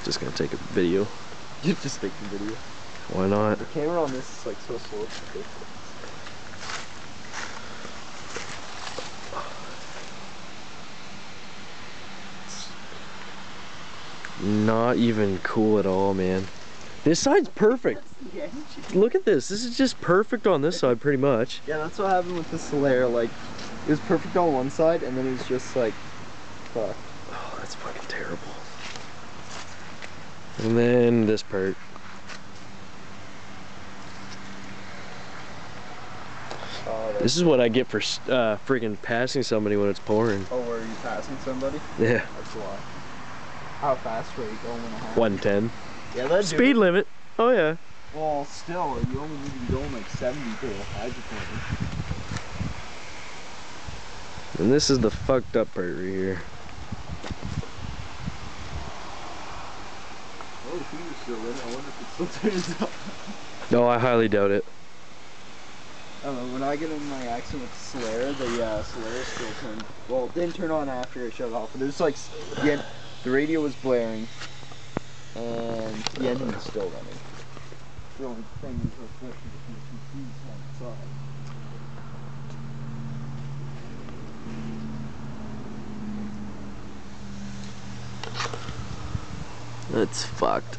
Just gonna take a video. You just take the video. Why not? The camera on this is like so slow. Not even cool at all, man. This side's perfect. Look at this. This is just perfect on this side, pretty much. Yeah, that's what happened with the Solera. Like, it was perfect on one side, and then it was just like, fuck. Oh, that's fucking terrible. And then this part. Oh, This is what I get for freaking passing somebody when it's pouring. Oh, were you passing somebody? Yeah. That's why. How fast were you going? 110. Yeah, that's Speed limit. Oh yeah. Well, still, you only need to be going like 70 to hydroplane. And this is the fucked up part right here. Oh, the finger's still in it. I wonder if it still turns up. No, I highly doubt it. I don't know, when I get in my accident with the Solera, the Solera still turned, well, it didn't turn on after I shut it off, but it was like, the radio was blaring, and the engine was still running. The only thing is reflecting between the on the side. That's fucked.